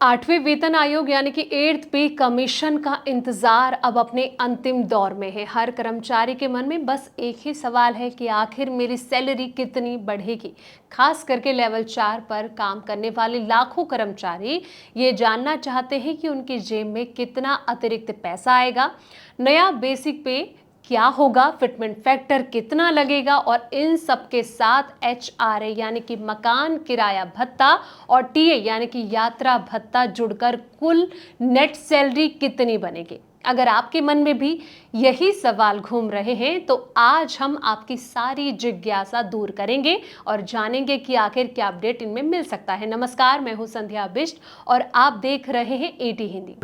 आठवें वेतन आयोग यानी कि 8th पे कमीशन का इंतजार अब अपने अंतिम दौर में है। हर कर्मचारी के मन में बस एक ही सवाल है कि आखिर मेरी सैलरी कितनी बढ़ेगी। खास करके लेवल 4 पर काम करने वाले लाखों कर्मचारी ये जानना चाहते हैं कि उनकी जेब में कितना अतिरिक्त पैसा आएगा, नया बेसिक पे क्या होगा, फिटमेंट फैक्टर कितना लगेगा और इन सब के साथ HRA यानी कि मकान किराया भत्ता और TA यानी कि यात्रा भत्ता जुड़कर कुल नेट सैलरी कितनी बनेगी। अगर आपके मन में भी यही सवाल घूम रहे हैं तो आज हम आपकी सारी जिज्ञासा दूर करेंगे और जानेंगे कि आखिर क्या अपडेट इनमें मिल सकता है। नमस्कार, मैं हूं संध्या बिष्ट और आप देख रहे हैं AT हिंदी।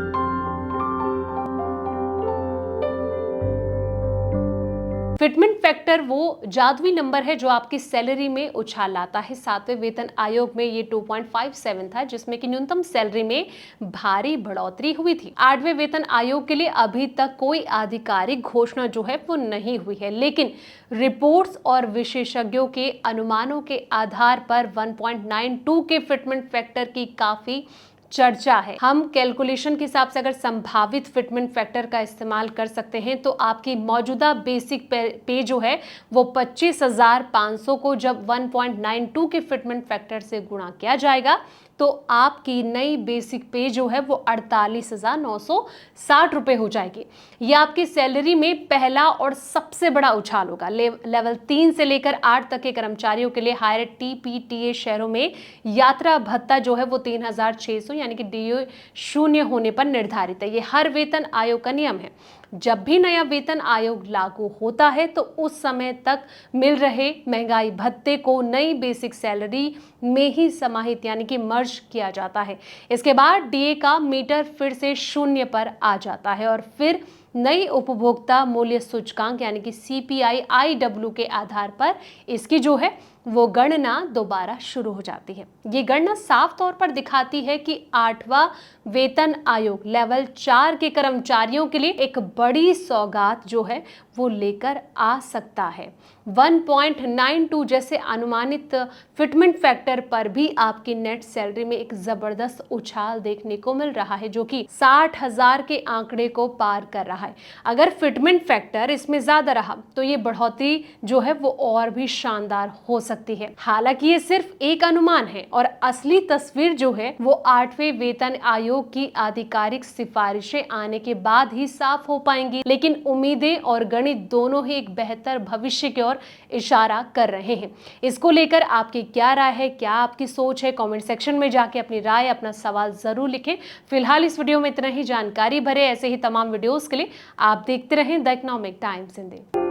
फिटमेंट फैक्टर वो जादुई नंबर है जो आपकी सैलरी में उछाल लाता है। 7वें वेतन आयोग में ये 2.57 था, जिसमें कि न्यूनतम सैलरी में भारी बढ़ोतरी हुई थी। 8वें वेतन आयोग के लिए अभी तक कोई आधिकारिक घोषणा जो है वो नहीं हुई है, लेकिन रिपोर्ट्स और विशेषज्ञों के अनुमानों के आधार पर 1.92 के फिटमेंट फैक्टर की काफी चर्चा है। हम कैलकुलेशन के हिसाब से अगर संभावित फिटमेंट फैक्टर का इस्तेमाल कर सकते हैं तो आपकी मौजूदा बेसिक पे जो है वो 25,500 को जब 1.92 के फिटमेंट फैक्टर से गुणा किया जाएगा तो आपकी नई बेसिक पे जो है वो 48,960 रुपए हो जाएगी। ये आपकी सैलरी में पहला और सबसे बड़ा उछाल होगा। लेवल 3 से लेकर 8 तक के कर्मचारियों के लिए हायर TPTA शहरों में यात्रा भत्ता जो है वो 3,600 यानी कि DA 0 होने पर निर्धारित है। ये हर वेतन आयोग का नियम है। जब भी नया वेतन आयोग लागू होता है तो उस समय तक मिल रहे महंगाई भत्ते को नई बेसिक सैलरी में ही समाहित यानी कि मर्ज किया जाता है। इसके बाद DA का मीटर फिर से 0 पर आ जाता है और फिर नई उपभोक्ता मूल्य सूचकांक यानी कि CPI IW के आधार पर इसकी जो है वो गणना दोबारा शुरू हो जाती है। ये गणना साफ तौर पर दिखाती है कि 8वां वेतन आयोग लेवल 4 के कर्मचारियों के लिए एक बड़ी सौगात जो है वो लेकर आ सकता है। 1.92 जैसे अनुमानित फिटमेंट फैक्टर पर भी आपकी नेट सैलरी में एक जबरदस्त उछाल देखने को मिल रहा है, जो कि 60,000 के आंकड़े को पार कर रहा है। अगर फिटमेंट फैक्टर इसमें ज्यादा रहा तो ये बढ़ोतरी जो है वो और भी शानदार हो सकती है। हालांकि ये सिर्फ एक अनुमान है और असली तस्वीर जो है वो 8वें वेतन आयोग की आधिकारिक सिफारिशें आने के बाद ही साफ हो पाएंगी, लेकिन उम्मीदें और गणित दोनों ही एक बेहतर भविष्य की ओर इशारा कर रहे हैं। इसको लेकर आपकी क्या राय है, क्या आपकी सोच है? कमेंट सेक्शन में जाके अपनी राय, अपना सवाल जरूर लिखें। फिलहाल इस वीडियो में इतना ही। जानकारी भरे ऐसे ही तमाम वीडियोस के लिए आप देखते रहें द इकोनॉमिक टाइम्स हिंदी।